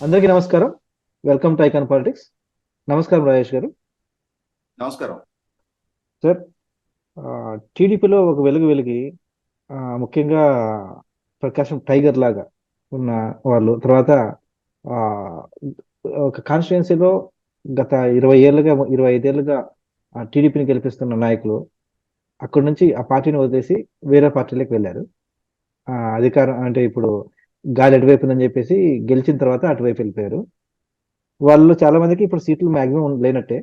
అందరికీ నమస్కారం. Welcome to icon politics. నమస్కారం రాజేష్ గారు. నమస్కారం. సార్, టీడీపీలో ఒక వెలిగి ముఖ్యంగా ప్రకాశం టైగర్ లాగా ఉన్న వాళ్ళు తర్వాత ఆ, ఒక కాన్స్టిట్యున్సీలో గత 25 ఏళ్ళుగా టీడీపీని గెలిపిస్తున్న నాయకులు అక్కడి నుంచి ఆ పార్టీని వదిలేసి వేరే పార్టీలకు వెళ్ళారు. అధికారం అంటే ఇప్పుడు గాలి ఎటువైపు ఉందని చెప్పేసి గెలిచిన తర్వాత అటువైపు వెళ్ళిపోయారు. వాళ్ళు చాలా మందికి ఇప్పుడు సీట్లు మాక్సిమం లేనట్టే.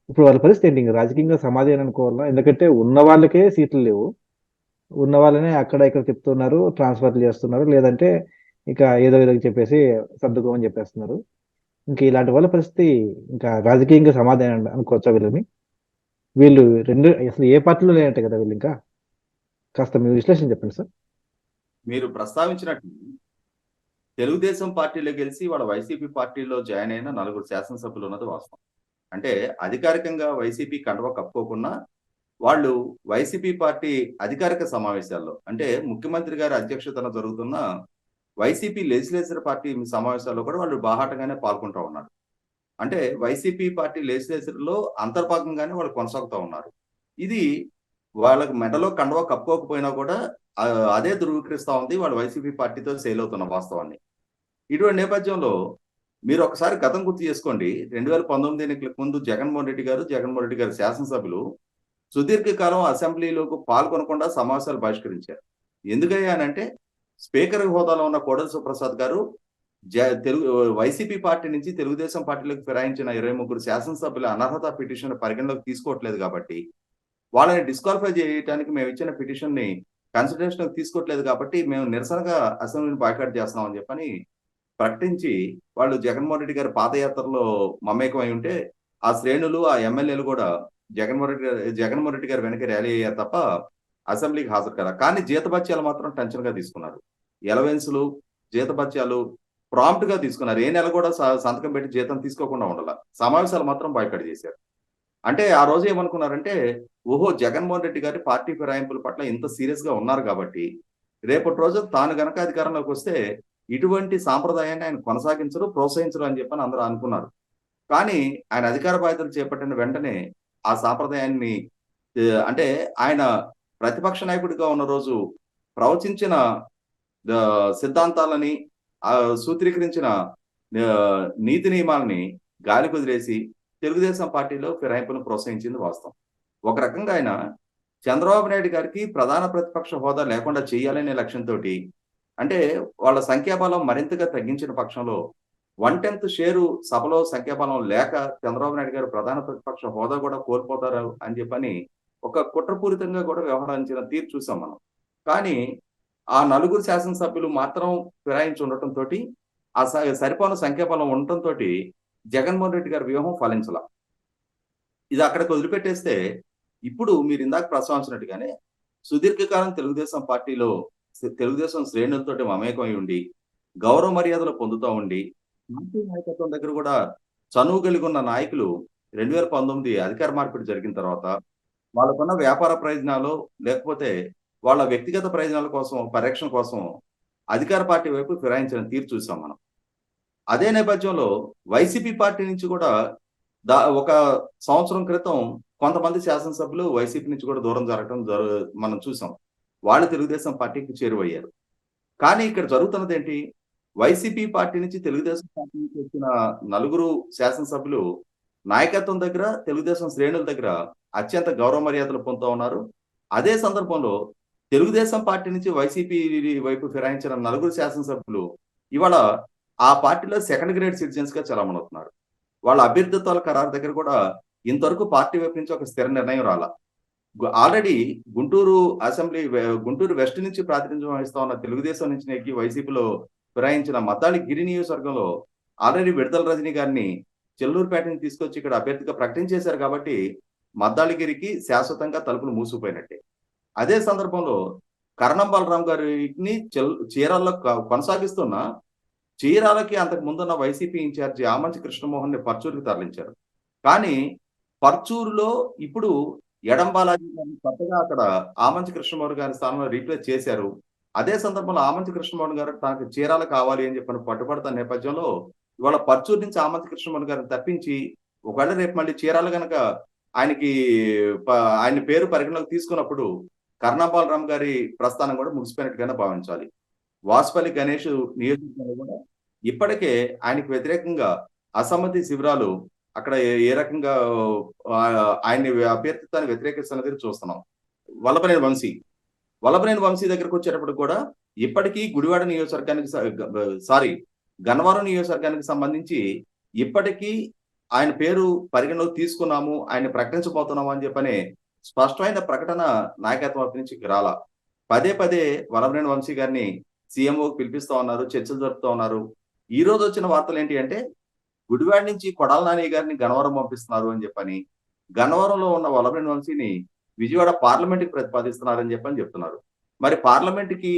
ఇప్పుడు వాళ్ళ పరిస్థితి ఏంటి? ఇంక రాజకీయంగా సమాధి అని అనుకోవాలా? ఎందుకంటే ఉన్న వాళ్ళకే సీట్లు లేవు. ఉన్న వాళ్ళనే అక్కడ ఇక్కడ తిప్పుతున్నారు, ట్రాన్స్ఫర్లు చేస్తున్నారు, లేదంటే ఇక ఏదో ఏదో చెప్పేసి సర్దుకోమని చెప్పేస్తున్నారు. ఇంకా ఇలాంటి వాళ్ళ పరిస్థితి ఇంకా రాజకీయంగా సమాధి అని అనుకోవచ్చా వీళ్ళని? వీళ్ళు రెండు అసలు ఏ పార్టీలో లేనట్టే కదా వీళ్ళు. ఇంకా కాస్త మీరు విశ్లేషణ చెప్పండి సార్. మీరు ప్రస్తావించినట్టు తెలుగుదేశం పార్టీలో గెలిచి వాళ్ళ వైసీపీ పార్టీలో జాయిన్ అయిన 4 శాసనసభ్యులు ఉన్నది వాస్తవం. అంటే అధికారికంగా వైసీపీ కండువా కప్పుకోకున్నా వాళ్ళు వైసీపీ పార్టీ అధికారిక సమావేశాల్లో అంటే ముఖ్యమంత్రి గారి అధ్యక్షతన జరుగుతున్న వైసీపీ లెజిస్లేచర్ పార్టీ సమావేశాల్లో కూడా వాళ్ళు బాహాటంగానే పాల్గొంటూ ఉన్నారు. అంటే వైసీపీ పార్టీ లెజిస్లేచర్‌లో అంతర్భాగంగానే వాళ్ళు కొనసాగుతా ఉన్నారు. ఇది వాళ్ళకి మెడలో కండువా కప్పుకోకపోయినా కూడా అదే ధృవీకరిస్తా ఉంది వాళ్ళు వైసీపీ పార్టీతో సేల్ అవుతున్న వాస్తవాన్ని. ఇటువంటి నేపథ్యంలో మీరు ఒకసారి గతం గుర్తు చేసుకోండి. 2019 ఎన్నికలకు ముందు జగన్మోహన్ రెడ్డి గారి శాసనసభ్యులు సుదీర్ఘకాలం అసెంబ్లీలోకి పాల్గొనకుండా సమావేశాలు బహిష్కరించారు. ఎందుకయ్యా అనంటే స్పీకర్ హోదాలో ఉన్న కోడెల శివప్రసాద్ గారు తెలుగు వైసీపీ పార్టీ నుంచి తెలుగుదేశం పార్టీలోకి ఫిరాయించిన 23 శాసనసభ్యుల అనర్హత పిటిషన్ పరిగణలోకి తీసుకోవట్లేదు కాబట్టి, వాళ్ళని డిస్‌క్వాలిఫై చేయటానికి మేము ఇచ్చిన పిటిషన్‌ని కన్సిడరేషన్‌లోకి తీసుకోవట్లేదు కాబట్టి, మేము నిరసనగా అసెంబ్లీని బాయ్కాట్ చేస్తున్నాం అని చెప్పని ప్రకటించి, వాళ్ళు జగన్మోహన్ రెడ్డి గారి పాదయాత్రలో మమేకమై ఉంటే, ఆ శ్రేణులు, ఆ ఎమ్మెల్యేలు కూడా జగన్మోహన్ రెడ్డి గారి వెనక ర్యాలీ అయ్యారు తప్ప అసెంబ్లీకి హాజరు కాల. కానీ జీతభత్యాలు మాత్రం టెన్షన్‌గా తీసుకున్నారు. ఎలవెన్స్‌లు, జీతభత్యాలు ప్రాంప్ట్‌గా తీసుకున్నారు. ఏ నెల కూడా సంతకం పెట్టి జీతం తీసుకోకుండా ఉండల. సమావేశాలు మాత్రం బాయ్కాట్ చేశారు. అంటే ఆ రోజు ఏమనుకున్నారంటే, ఓహో! జగన్మోహన్ రెడ్డి గారి పార్టీ ఫిరాయింపుల పట్ల ఇంత సీరియస్‌గా ఉన్నారు కాబట్టి, రేపటి రోజు తాను గనక అధికారంలోకొస్తే ఇటువంటి సాంప్రదాయాన్ని ఆయన కొనసాగించరు, ప్రోత్సహించరు అని చెప్పని అందరూ అనుకున్నారు. కానీ ఆయన అధికార బాధ్యతలు చేపట్టిన వెంటనే ఆ సాంప్రదాయాన్ని అంటే ఆయన ప్రతిపక్ష నాయకుడిగా ఉన్న రోజు ప్రవచించిన సిద్ధాంతాలని సూత్రీకరించిన నీతి నియమాల్ని గాలికొదిలేసి తెలుగుదేశం పార్టీలో ఫిరాయింపులను ప్రోత్సహించింది వాస్తవం. ఒక రకంగా ఆయన చంద్రబాబు నాయుడు గారికి ప్రధాన ప్రతిపక్ష హోదా లేకుండా చేయాలనే లక్ష్యంతోటి అంటే వాళ్ళ సంఖ్యాబలం మరింతగా తగ్గించిన పక్షంలో 1/10 షేరు సభలో సంఖ్యాబలం లేక చంద్రబాబు నాయుడు గారు ప్రధాన ప్రతిపక్ష హోదా కూడా కోల్పోతారు అని చెప్పని ఒక కుట్రపూరితంగా కూడా వ్యవహరించిన తీరు చూసాం మనం. కానీ ఆ నలుగురు శాసనసభ్యులు మాత్రం ఫిరాయించి ఉండటంతోటి ఆ సరిపోను సంఖ్యాబలం ఉండటంతోటి జగన్మోహన్ రెడ్డి గారి వ్యూహం ఫలించల. ఇది అక్కడికి వదిలిపెట్టేస్తే ఇప్పుడు మీరు ఇందాక ప్రస్తావించినట్టుగానే సుదీర్ఘకాలం తెలుగుదేశం పార్టీలో తెలుగుదేశం శ్రేణులతోటి మమేకమై ఉండి, గౌరవ మర్యాదలు పొందుతా ఉండి, పార్టీ నాయకత్వం దగ్గర కూడా చనువు కలిగి ఉన్న నాయకులు 2019 అధికార మార్పిడి జరిగిన తర్వాత వాళ్ళకున్న వ్యాపార ప్రయోజనాలు లేకపోతే వాళ్ళ వ్యక్తిగత ప్రయోజనాల కోసం, పరిరక్షణ కోసం అధికార పార్టీ వైపు ఫిరాయించిన తీరు చూసాం మనం. అదే నేపథ్యంలో వైసీపీ పార్టీ నుంచి కూడా ఒక సంవత్సరం క్రితం కొంతమంది శాసనసభ్యులు వైసీపీ నుంచి కూడా దూరం జరగటం మనం చూసాం. వాళ్ళు తెలుగుదేశం పార్టీకి చేరువయ్యారు. కానీ ఇక్కడ జరుగుతున్నదేంటి? వైసీపీ పార్టీ నుంచి తెలుగుదేశం పార్టీ నుంచి వచ్చిన నలుగురు శాసనసభ్యులు నాయకత్వం దగ్గర, తెలుగుదేశం శ్రేణుల దగ్గర అత్యంత గౌరవ మర్యాదలు పొందుతా ఉన్నారు. అదే సందర్భంలో తెలుగుదేశం పార్టీ నుంచి వైసీపీ వైపు ఫిరాయించిన నలుగురు శాసనసభ్యులు ఇవాళ ఆ పార్టీలో సెకండ్ గ్రేడ్ సిటిజన్స్‌గా చలామణవుతున్నారు. వాళ్ళ అభ్యర్థిత్వాల ఖరారు దగ్గర కూడా ఇంతవరకు పార్టీ వైపు నుంచి ఒక స్థిర నిర్ణయం రాలా. Already Guntur assembly Guntur west నుంచి ప్రాతినిధ్యం వహిస్తా ఉన్న తెలుగుదేశం నుంచి నెగ్గి వైసీపీలో ఫిరాయించిన మద్దాలి గిరి నియోజకవర్గంలో ఆల్రెడీ విడతల రజనీ గారిని చెల్లూరుపేట నుంచి తీసుకొచ్చి ఇక్కడ అభ్యర్థిగా ప్రకటించేశారు కాబట్టి మద్దాలిగిరికి శాశ్వతంగా తలుపులు మూసుకుపోయినట్టే. అదే సందర్భంలో కరణం బలరాం గారిని చీరాల్లో కొనసాగిస్తున్న చీరాలకి అంతకు ముందున్న వైసీపీ ఇన్ఛార్జి ఆమంచి కృష్ణమోహన్ ని పర్చూరుకి తరలించారు. కానీ పర్చూరులో ఇప్పుడు ఎడం బాలాజీ గారిని కొత్తగా అక్కడ ఆమంచి కృష్ణమోహన్ గారి స్థానంలో రీప్లేస్ చేశారు. అదే సందర్భంలో ఆమంచి కృష్ణమోహన్ గారు తనకు చీరాలు కావాలి అని చెప్పని పట్టుబడుతున్న నేపథ్యంలో ఇవాళ పర్చూరు నుంచి ఆమంచి కృష్ణమోహన్ గారిని తప్పించి ఒకవేళ రేపు మళ్ళీ చీరాలు గనక ఆయనకి ఆయన పేరు పరిగణలోకి తీసుకున్నప్పుడు కర్ణాపాలరామ్ గారి ప్రస్థానం కూడా ముగిసిపోయినట్టుగానే భావించాలి. వాసుపల్లి గణేష్ నియోజకవర్గంలో కూడా ఇప్పటికే ఆయనకు వ్యతిరేకంగా అసమ్మతి శిబిరాలు అక్కడ ఏ రకంగా ఆయన్ని అభ్యర్థిత్వాన్ని వ్యతిరేకిస్తున్నది చూస్తున్నాం. వల్లభనేని వంశీ వల్లభనేని వంశీ దగ్గరకు వచ్చేటప్పుడు కూడా ఇప్పటికీ గుడివాడ నియోజకవర్గానికి సారీ గన్నవరం నియోజకవర్గానికి సంబంధించి ఇప్పటికీ ఆయన పేరు పరిగణలోకి తీసుకున్నాము, ఆయన ప్రకటించబోతున్నాము అని చెప్పని స్పష్టమైన ప్రకటన నాయకత్వం వైపు నుంచి రాలా. పదే పదే వల్లభనేని వంశీ గారిని సీఎంఓకి పిలిపిస్తా ఉన్నారు, చర్చలు జరుపుతా ఉన్నారు. ఈ రోజు వచ్చిన వార్తలు ఏంటి అంటే గుడివాడ నుంచి కొడాల నాని గారిని గన్నవరం పంపిస్తున్నారు అని చెప్పని, గన్నవరంలో ఉన్న వల్లభనేని వంశీని విజయవాడ పార్లమెంట్ కి ప్రతిపాదిస్తున్నారని చెప్పని చెప్తున్నారు. మరి పార్లమెంట్ కి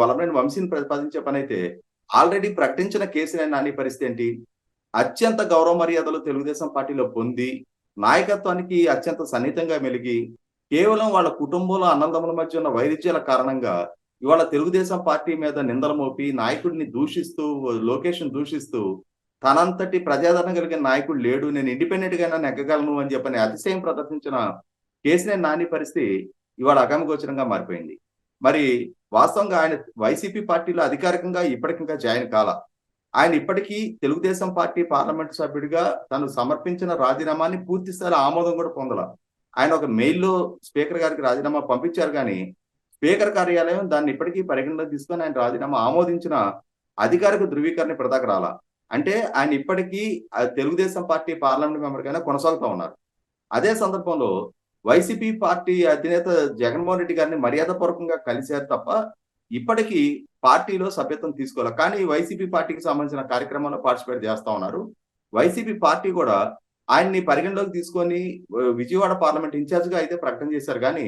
వల్లభనేని వంశీని ప్రతిపాదించే పని అయితే ఆల్రెడీ ప్రకటించిన కేసీఆర్ నాని పరిస్థితి ఏంటి? అత్యంత గౌరవ మర్యాదలు తెలుగుదేశం పార్టీలో పొంది నాయకత్వానికి అత్యంత సన్నిహితంగా మెలిగి కేవలం వాళ్ళ కుటుంబంలో అన్నదమ్ముల మధ్య ఉన్న వైరుధ్యాల కారణంగా ఇవాళ తెలుగుదేశం పార్టీ మీద నిందలు మోపి నాయకుడిని దూషిస్తూ లోకేష్ దూషిస్తూ తనంతటి ప్రజాదరణ కలిగిన నాయకుడు లేడు, నేను ఇండిపెండెంట్ గా నెగ్గగలను అని చెప్పని అతిశయం ప్రదర్శించిన కేసీఆర్ నాని పరిస్థితి ఇవాళ అగమగోచరంగా మారిపోయింది. మరి వాస్తవంగా ఆయన వైసీపీ పార్టీలో అధికారికంగా ఇప్పటికింకా జాయిన్ కాల. ఆయన ఇప్పటికీ తెలుగుదేశం పార్టీ పార్లమెంట్ సభ్యుడిగా తను సమర్పించిన రాజీనామాని పూర్తి స్థాయిలో ఆమోదం కూడా పొందల. ఆయన ఒక మెయిల్లో స్పీకర్ గారికి రాజీనామా పంపించారు కానీ స్పీకర్ కార్యాలయం దాన్ని ఇప్పటికీ పరిగణలోకి తీసుకొని ఆయన రాజీనామా ఆమోదించిన అధికారిక ధృవీకరణ ఇప్పటిదాకా రాలా. అంటే ఆయన ఇప్పటికీ తెలుగుదేశం పార్టీ పార్లమెంట్ మెంబర్ గానే కొనసాగుతూ ఉన్నారు. అదే సందర్భంలో వైసీపీ పార్టీ అధినేత జగన్మోహన్ రెడ్డి గారిని మర్యాదపూర్వకంగా కలిశారు తప్ప ఇప్పటికీ పార్టీలో సభ్యత్వం తీసుకోవాలి. కానీ వైసీపీ పార్టీకి సంబంధించిన కార్యక్రమంలో పార్టిసిపేట్ చేస్తా ఉన్నారు. వైసీపీ పార్టీ కూడా ఆయన్ని పరిగణలోకి తీసుకొని విజయవాడ పార్లమెంట్ ఇన్ఛార్జ్ గా అయితే ప్రకటన చేశారు కానీ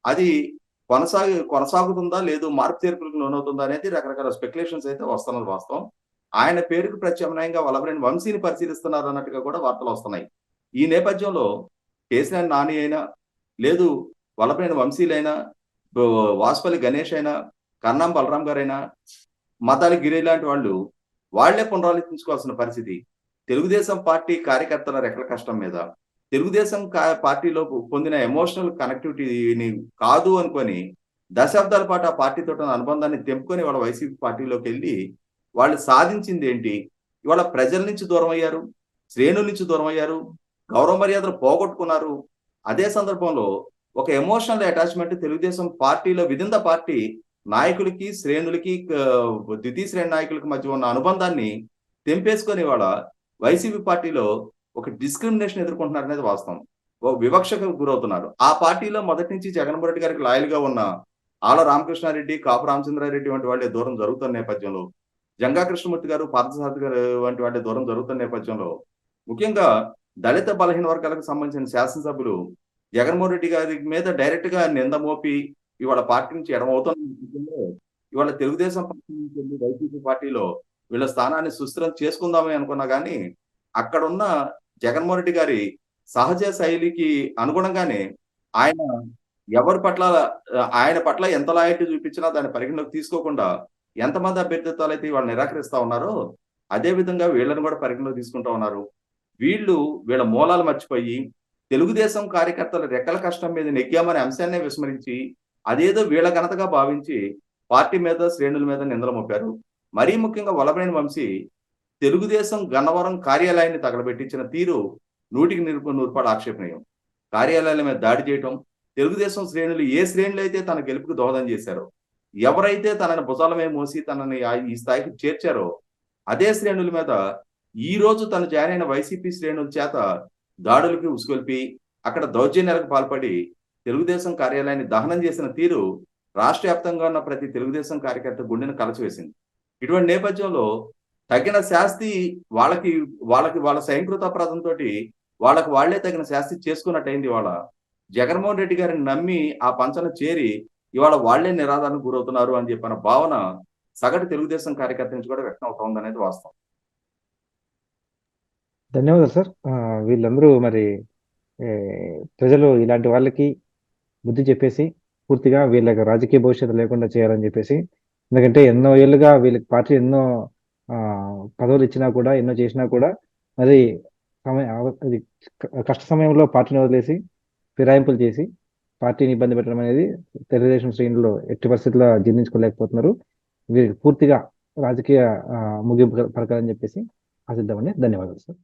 అది కొనసాగుతుందా లేదు మార్పు చేర్పులకు లోనవుతుందా అనేది రకరకాల స్పెక్యులేషన్స్ అయితే వస్తున్నది వాస్తవం. ఆయన పేరుకు ప్రత్యామ్నాయంగా వల్లభనేని వంశీని పరిశీలిస్తున్నారు అన్నట్టుగా కూడా వార్తలు వస్తున్నాయి. ఈ నేపథ్యంలో కేసీఆర్ నాని అయినా లేదు వల్లభనేని వంశీలైనా వాసుపల్లి గణేష్ అయినా కన్నాం బలరాం గారైనా మతాలి గిరి లాంటి వాళ్ళు వాళ్లే పునరాలోచించుకోవాల్సిన పరిస్థితి. తెలుగుదేశం పార్టీ కార్యకర్తల రెక్కల కష్టం మీద తెలుగుదేశం పార్టీలో పొందిన ఎమోషనల్ కనెక్టివిటీని కాదు అనుకొని దశాబ్దాల పాటు ఆ పార్టీతో అనుబంధాన్ని తెంపుకొని వాళ్ళ వైసీపీ పార్టీలోకి వెళ్ళి వాళ్ళు సాధించింది ఏంటి? ఇవాళ ప్రజల నుంచి దూరం అయ్యారు, శ్రేణుల నుంచి దూరం అయ్యారు, గౌరవ మర్యాదలు పోగొట్టుకున్నారు. అదే సందర్భంలో ఒక ఎమోషనల్ అటాచ్మెంట్ తెలుగుదేశం పార్టీలో విదిన్ ద పార్టీ నాయకులకి శ్రేణులకి ద్వితీయ శ్రేణి నాయకులకి మధ్య ఉన్న అనుబంధాన్ని తెంపేసుకొని ఇవాళ వైసీపీ పార్టీలో ఒక డిస్క్రిమినేషన్ ఎదుర్కొంటున్నారు అనేది వాస్తవం. ఓ వివక్షకు గురవుతున్నారు. ఆ పార్టీలో మొదటి నుంచి జగన్మోహన్ రెడ్డి గారికి లాయల్ గా ఉన్న ఆల రామకృష్ణారెడ్డి, కాపు రామచంద్రారెడ్డి వంటి వాళ్ళే దూరం జరుగుతున్న నేపథ్యంలో, జంగా కృష్ణమూర్తి గారు, పార్థసారథి గారు వంటి వాళ్ళే దూరం జరుగుతున్న నేపథ్యంలో, ముఖ్యంగా దళిత బలహీన వర్గాలకు సంబంధించిన శాసనసభ్యులు జగన్మోహన్ రెడ్డి గారి మీద డైరెక్ట్ గా నింద మోపి ఇవాళ పార్టీ నుంచి ఎడమవుతున్న నేపథ్యంలో ఇవాళ తెలుగుదేశం పార్టీ నుంచి వైసీపీ పార్టీలో వీళ్ళ స్థానాన్ని సుస్థిరం చేసుకుందామని అనుకున్నా కానీ అక్కడున్న జగన్మోహన్ రెడ్డి గారి సహజ శైలికి అనుగుణంగానే ఆయన ఎవరి పట్ల ఆయన పట్ల ఎంత లాయల్టీ చూపించినా దాన్ని పరిగణలోకి తీసుకోకుండా ఎంతమంది అభ్యర్థిత్వాలు అయితే వాళ్ళు నిరాకరిస్తా ఉన్నారో అదే విధంగా వీళ్ళని కూడా పరిగణలోకి తీసుకుంటా ఉన్నారు. వీళ్ళ మూలాలు మర్చిపోయి తెలుగుదేశం కార్యకర్తల రెక్కల కష్టం మీద నెగ్గామనే అంశాన్నే విస్మరించి అదేదో వీళ్ళ ఘనతగా భావించి పార్టీ మీద శ్రేణుల మీద నిందలు మోపారు. మరీ ముఖ్యంగా వల్లభనేని వంశీ తెలుగుదేశం గన్నవరం కార్యాలయాన్ని తగలబెట్టించిన తీరు 100% ఆక్షేపణీయం. కార్యాలయాల మీద దాడి చేయటం, తెలుగుదేశం శ్రేణులు ఏ శ్రేణులు అయితే తన గెలుపుకు దోహదం చేశారో, ఎవరైతే తనని భుజాల మీద మోసి తనని ఈ స్థాయికి చేర్చారో అదే శ్రేణుల మీద ఈ రోజు తను జాయిన్ అయిన వైసీపీ శ్రేణుల చేత దాడులకి ఉసుగొల్పి అక్కడ దౌర్జన్యాలకు పాల్పడి తెలుగుదేశం కార్యాలయాన్ని దహనం చేసిన తీరు రాష్ట్ర వ్యాప్తంగా ఉన్న ప్రతి తెలుగుదేశం కార్యకర్త గుండెను కలచివేసింది. ఇటువంటి నేపథ్యంలో తగిన శాస్తి వాళ్ళ స్వయంకృత అపరాధంతో వాళ్ళకి వాళ్లే తగిన శాస్తి చేసుకున్నట్టయింది. ఇవాళ జగన్మోహన్ రెడ్డి గారిని నమ్మి ఆ పంచన చేరి ఇవాళ వాళ్లే నిరాధారణకు గురవుతున్నారు అని చెప్పిన భావన సగటు తెలుగుదేశం కార్యకర్త నుంచి కూడా వ్యక్తం అవుతోంది అనేది వాస్తవం. ధన్యవాదాలు సార్. వీళ్ళందరూ మరి ప్రజలు ఇలాంటి వాళ్ళకి బుద్ధి చెప్పేసి పూర్తిగా వీళ్ళకి రాజకీయ భవిష్యత్తు లేకుండా చేయాలని చెప్పేసి. ఎందుకంటే ఎన్నో ఏళ్ళుగా వీళ్ళకి పార్టీ ఎన్నో ఆ, పదవులు ఇచ్చినా కూడా, ఎన్నో చేసినా కూడా, మరి అది కష్ట సమయంలో పార్టీని వదిలేసి ఫిరాయింపులు చేసి పార్టీని ఇబ్బంది పెట్టడం అనేది తెలుగుదేశం శ్రేణులు ఎట్టి పరిస్థితుల్లో జీర్ణించుకోలేకపోతున్నారు. వీరికి పూర్తిగా రాజకీయ ఆ, ముగింపు పలకాలని చెప్పేసి ఆశిద్దామని. ధన్యవాదాలు సార్.